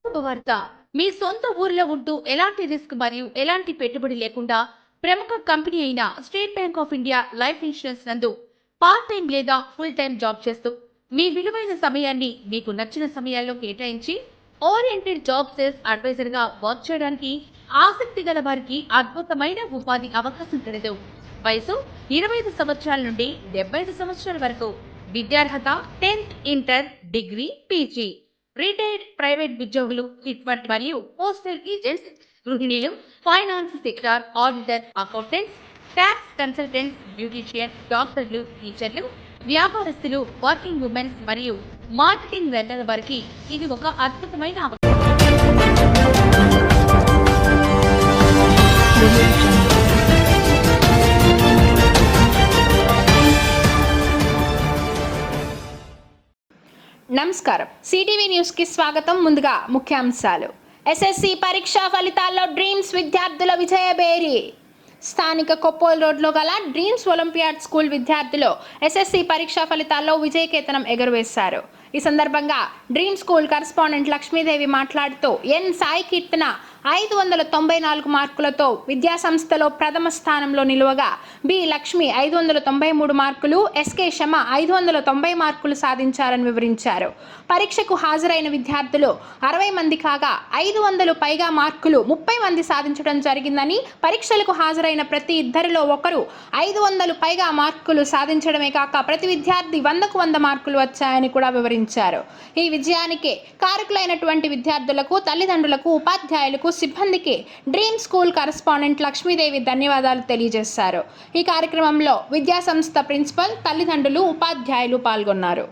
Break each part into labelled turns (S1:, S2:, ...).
S1: శుభవార్త. మీ సొంత ఊరిలో ఉంటూ ఎలాంటి రిస్క్ మరియు ఎలాంటి పెట్టుబడి లేకుండా ప్రముఖ కంపెనీ అయిన state bank of India life insurance నందు పార్ట్ టైం లేదా ఫుల్ టైం జాబ్ చేస్తూ మీ విలువైన సమయాన్ని మీకు నచ్చిన సమయాల్లో కేటాయించి ఓరియంటెడ్ జాబ్ సేల్స్ అడ్వైజర్ గా వర్క్ చేయడానికి ఆసక్తి గల వారికి అద్భుతమైన ఉపాధి అవకాశం కలదు. వయసు 25 సంవత్సరాల నుండి 75 సంవత్సరాల వరకు. విద్యార్హత 10th inter, degree, PG. Retired private ఉద్యోగులు, హిట్మెంట్ మరియు పోస్టల్ ఏజెంట్స్, గృహిణులు, finance sector, auditor, accountants, tax consultants, beautician, డాక్టర్లు, టీచర్లు, వ్యాపారస్తులు, వర్కింగ్ ఉమెన్స్ మరియు మార్కెటింగ్ రంగాల వారికి ఇది ఒక అద్భుతమైన అవకాశం.
S2: నమస్కారం. సిటీవీ న్యూస్ కి స్వాగతం. ముందుగా ముఖ్యాంశాలు. ఎస్ఎస్సి పరీక్షా ఫలితాల్లో డ్రీమ్స్ విద్యార్థుల విజయభేరి. స్థానిక కొప్పోల్ రోడ్లో గల డ్రీమ్స్ ఒలింపియాడ్ స్కూల్ విద్యార్థులు ఎస్ఎస్సి పరీక్షా ఫలితాల్లో విజయకేతనం ఎగురవేశారు. ఈ సందర్భంగా డ్రీమ్ స్కూల్ కరెస్పాండెంట్ లక్ష్మీదేవి మాట్లాడుతూ ఎన్ సాయి కీర్తన 594 మార్కులతో విద్యాసంస్థలో ప్రథమ స్థానంలో నిలువగా, బి లక్ష్మి 593 మార్కులు, ఎస్కే శమ 590 మార్కులు సాధించారని వివరించారు. పరీక్షకు హాజరైన విద్యార్థులు 60 మంది కాగా 500 పైగా మార్కులు 30 మంది సాధించడం జరిగిందని, పరీక్షలకు హాజరైన ప్రతి ఇద్దరిలో ఒకరు 500 పైగా మార్కులు సాధించడమే కాక ప్రతి విద్యార్థి 100కు 100 మార్కులు వచ్చాయని కూడా వివరించారు. ఈ విజయానికి కారకులైనటువంటి విద్యార్థులకు, తల్లిదండ్రులకు, ఉపాధ్యాయులకు, సిబ్బందికి డ్రీమ్ స్కూల్ కరెస్పాండెంట్ లక్ష్మీదేవి ధన్యవాదాలు తెలియజేశారు. ఈ కార్యక్రమంలో విద్యాసంస్థ ప్రిన్సిపల్, తల్లిదండ్రులు, ఉపాధ్యాయులు పాల్గొన్నారు.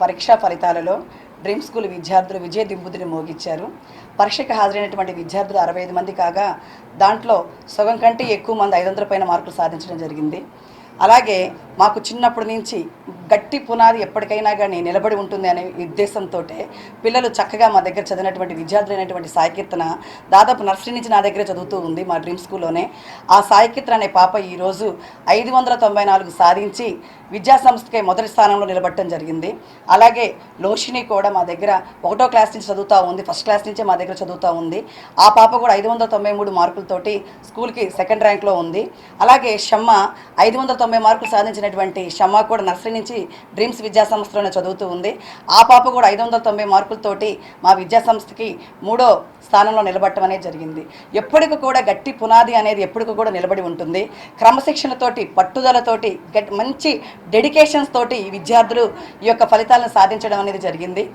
S3: పరీక్షా ఫలితాలలో డ్రీమ్ స్కూల్ విద్యార్థులు విజయ దింబుదిని మోగించారు. పరీక్షకు హాజరైనటువంటి విద్యార్థులు 65 మంది కాగా దాంట్లో సగం కంటే ఎక్కువ మంది 500 పైన మార్కులు సాధించడం జరిగింది. అలాగే మాకు చిన్నప్పటి నుంచి గట్టి పునాది ఎప్పటికైనా కానీ నిలబడి ఉంటుంది అనే ఉద్దేశంతో పిల్లలు చక్కగా మా దగ్గర చదివినటువంటి విద్యార్థులైనటువంటి సాయికీర్తన దాదాపు నర్సరీ నుంచి నా దగ్గర చదువుతూ ఉంది మా డ్రీమ్ స్కూల్లోనే. ఆ సాయికీర్తన అనే పాప ఈరోజు 594 సాధించి విద్యాసంస్థకే మొదటి స్థానంలో నిలబడటం జరిగింది. అలాగే లోషిని కూడా మా దగ్గర 1వ క్లాస్ నుంచి చదువుతూ ఉంది, ఫస్ట్ క్లాస్ నుంచే మా దగ్గర చదువుతూ ఉంది. ఆ పాప కూడా 593 మార్కులతోటి స్కూల్కి సెకండ్ ర్యాంక్లో ఉంది. అలాగే షమ్మ 590 మార్కులు సాధించినటువంటి షమ్మ కూడా నర్సరీ నుంచి డ్రీమ్స్ విద్యాసంస్థలోనే చదువుతూ ఉంది. ఆ పాప కూడా 590 మార్కులతోటి మా విద్యాసంస్థకి 3వ స్థానంలో నిలబడటం అనేది జరిగింది. ఎప్పటికి కూడా గట్టి పునాది అనేది ఎప్పటికి కూడా నిలబడి ఉంటుంది. క్రమశిక్షణతోటి, పట్టుదలతోటి, మంచి డెడికేషన్స్ తోటి ఈ విద్యార్థులు ఈ యొక్క ఫలితాలను సాధించడం అనేది జరిగింది.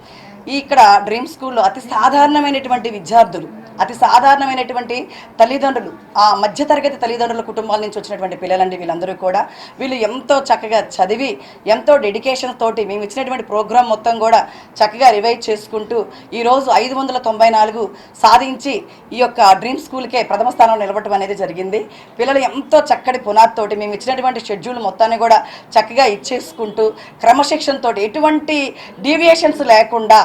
S3: ఇక్కడ డ్రీమ్ స్కూల్లో అతి సాధారణమైనటువంటి విద్యార్థులు, అతి సాధారణమైనటువంటి తల్లిదండ్రులు, ఆ మధ్యతరగతి తల్లిదండ్రుల కుటుంబాల నుంచి వచ్చినటువంటి పిల్లలండి వీళ్ళందరూ కూడా. వీళ్ళు ఎంతో చక్కగా చదివి ఎంతో డెడికేషన్ తోటి మేము ఇచ్చినటువంటి ప్రోగ్రాం మొత్తం కూడా చక్కగా రివైజ్ చేసుకుంటూ ఈరోజు 594 సాధించి ఈ యొక్క డ్రీమ్ స్కూల్కే ప్రథమ స్థానంలో నిలబడటం అనేది జరిగింది. పిల్లలు ఎంతో చక్కటి పునాదితోటి మేము ఇచ్చినటువంటి షెడ్యూల్ మొత్తాన్ని కూడా చక్కగా ఇచ్చేసుకుంటూ క్రమశిక్షణతోటి ఎటువంటి డీవియేషన్స్ లేకుండా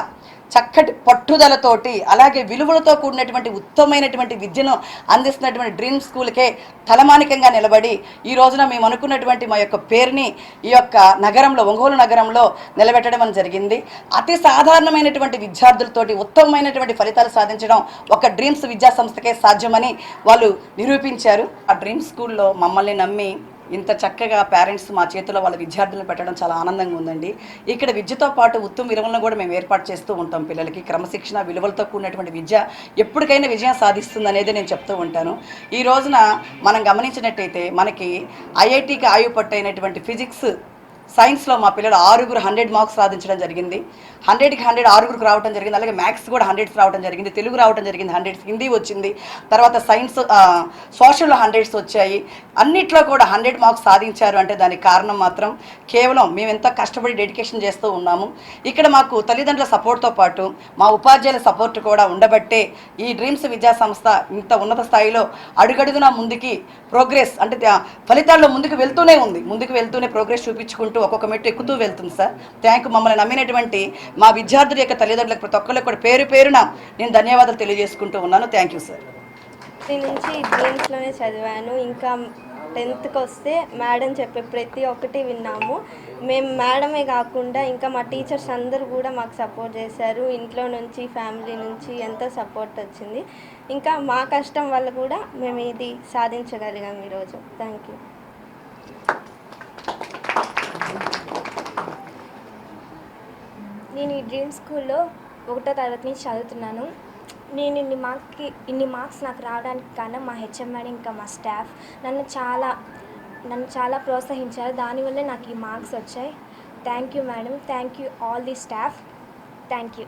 S3: చక్కటి పట్టుదలతోటి అలాగే విలువలతో కూడినటువంటి ఉత్తమమైనటువంటి విద్యను అందిస్తున్నటువంటి డ్రీమ్ స్కూల్కే తలమానికంగా నిలబడి ఈ రోజున మేము అనుకున్నటువంటి మా యొక్క పేరుని ఈ యొక్క నగరంలో, ఒంగోలు నగరంలో నిలబెట్టడం జరిగింది. అతి సాధారణమైనటువంటి విద్యార్థులతోటి ఉత్తమమైనటువంటి ఫలితాలు సాధించడం ఒక డ్రీమ్స్ విద్యా సంస్థకే సాధ్యమని వాళ్ళు నిరూపించారు. ఆ డ్రీమ్ స్కూల్లో మమ్మల్ని నమ్మి ఇంత చక్కగా పేరెంట్స్ మా చేతిలో వాళ్ళ విద్యార్థులను పెట్టడం చాలా ఆనందంగా ఉందండి. ఇక్కడ విద్యతో పాటు ఉత్తమ విలువలను కూడా మేము ఏర్పాటు చేస్తూ ఉంటాం. పిల్లలకి క్రమశిక్షణ, విలువలతో కూడినటువంటి విద్య ఎప్పటికైనా విజయం సాధిస్తుంది అనేది నేను చెప్తూ ఉంటాను. ఈ రోజున మనం గమనించినట్టయితే మనకి ఐఐటికి ఆయువు పట్టైనటువంటి ఫిజిక్స్, సైన్స్లో మా పిల్లలు 6 100 మార్క్స్ సాధించడం జరిగింది. 100కి 100 6 రావడం జరిగింది. అలాగే మ్యాథ్స్ కూడా 100 రావడం జరిగింది, తెలుగు రావడం జరిగింది 100, హిందీ వచ్చింది, తర్వాత సైన్స్ సోషల్లో 100 వచ్చాయి. అన్నిట్లో కూడా 100 మార్క్స్ సాధించారు అంటే దానికి కారణం మాత్రం కేవలం మేము ఎంత కష్టపడి డెడికేషన్ చేస్తూ ఉన్నాము. ఇక్కడ మాకు తల్లిదండ్రుల సపోర్ట్తో పాటు మా ఉపాధ్యాయుల సపోర్ట్ కూడా ఉండబట్టే ఈ డ్రీమ్స్ విద్యా సంస్థ ఇంత ఉన్నత స్థాయిలో అడుగడుగునా ముందుకి ప్రోగ్రెస్ అంటే ఫలితాల్లో ముందుకు వెళ్తూనే ఉంది. ముందుకు వెళ్తూనే ప్రోగ్రెస్ చూపించుకుంటూ ఒక్కొక్క మెట్టు ఎక్కుతూ వెళ్తుంది సార్. Thank you. మమ్మల్ని నమ్మినటువంటి మా విద్యార్థుల యొక్క తల్లిదండ్రులకు ప్రతి ఒక్కరికి కూడా పేరు పేరున నేను ధన్యవాదాలు తెలియజేసుకుంటూ ఉన్నాను. Thank you sir.
S4: నుంచి డ్రీమ్స్లోనే చదివాను. ఇంకా 10th వస్తే మేడం చెప్పే ప్రతి ఒక్కటి విన్నాము. మేము మేడమే కాకుండా ఇంకా మా టీచర్స్ అందరూ కూడా మాకు సపోర్ట్ చేశారు. ఇంట్లో నుంచి, ఫ్యామిలీ నుంచి ఎంతో సపోర్ట్ వచ్చింది. ఇంకా మా కష్టం వల్ల కూడా మేము ఇది సాధించగలిగాం ఈరోజు. Thank you.
S5: నేను ఈ డ్రీమ్ స్కూల్లో 1వ తరగతి నుంచి చదువుతున్నాను. నేను ఇన్ని మార్క్స్ నాకు రావడానికి కారణం మా హెచ్ఎం మేడం ఇంకా మా స్టాఫ్ నన్ను చాలా ప్రోత్సహించారు. దానివల్లే నాకు ఈ మార్క్స్ వచ్చాయి. Thank you madam, thank you all the staff, thank you.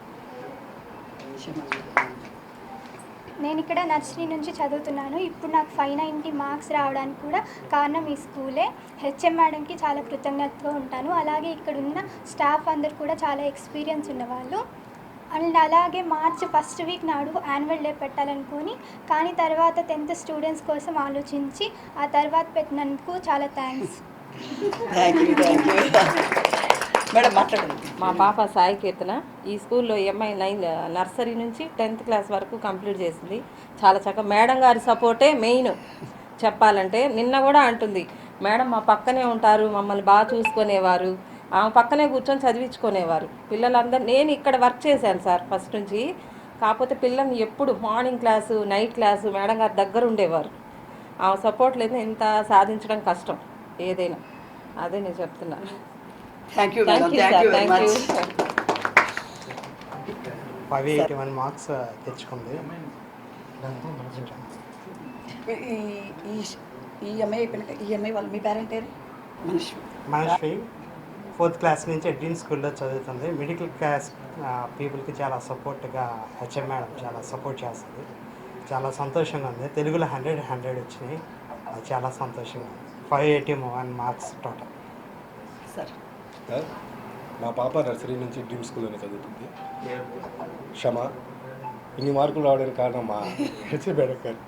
S6: నేను ఇక్కడ నర్సరీ నుంచి చదువుతున్నాను. ఇప్పుడు నాకు 590 మార్క్స్ రావడానికి కూడా కారణం ఈ స్కూలే. హెచ్ఎం మేడంకి చాలా కృతజ్ఞతగా ఉంటాను. అలాగే ఇక్కడ ఉన్న స్టాఫ్ అందరు కూడా చాలా ఎక్స్పీరియన్స్ ఉన్నవాళ్ళు. అండ్ అలాగే మార్చ్ 1st వీక్ నాడు యాన్యువల్ డే పెట్టాలనుకొని కానీ తర్వాత 10th స్టూడెంట్స్ కోసం ఆలోచించి ఆ తర్వాత పెట్టినందుకు చాలా థ్యాంక్స్.
S3: మేడం మాట్లాడండి.
S7: మా పాప సాయికీర్తన ఈ స్కూల్లో ఎంఐ 9 నర్సరీ నుంచి 10th క్లాస్ వరకు కంప్లీట్ చేసింది. చాలా చక్కగా మేడం గారి సపోర్టే మెయిన్ చెప్పాలంటే. నిన్న కూడా అంటుంది, మేడం మా పక్కనే ఉంటారు, మమ్మల్ని బాగా చూసుకునేవారు, ఆమె పక్కనే కూర్చొని చదివించుకునేవారు పిల్లలందరూ. నేను ఇక్కడ వర్క్ చేశాను సార్ ఫస్ట్ నుంచి. కాకపోతే పిల్లల్ని ఎప్పుడు morning class, night class madam గారి దగ్గర ఉండేవారు. ఆమె సపోర్ట్ లేదు ఇంత సాధించడం కష్టం ఏదైనా. అదే నేను చెప్తున్నాను.
S3: Thank you madam. Thank you very much.
S8: 581 marks తెచ్చుకుంది.
S3: ఈ అమ్మాయి అయిపోయినాక ఈ అమ్మాయి వాళ్ళు మీ పేరెంట్ ఏది?
S8: మనశ్రీ 4th క్లాస్ నుంచి డ్రీమ్ స్కూల్లో చదువుతుంది. మిడిల్ క్లాస్ పీపుల్కి చాలా సపోర్ట్గా హెచ్ఎం మేడం చాలా సపోర్ట్ చేస్తుంది. చాలా సంతోషంగా ఉంది. తెలుగులో 100 వచ్చినాయి. అది చాలా సంతోషంగా ఉంది. 581 మార్క్స్ టోటల్.
S3: సార్
S9: మా పాప నర్సరీ నుంచి డ్రీమ్ స్కూల్లోనే చదువుతుంది. క్షమ. ఇన్ని మార్కులు రావడానికి కారణం మా హెచ్ఎం మేడం గారు.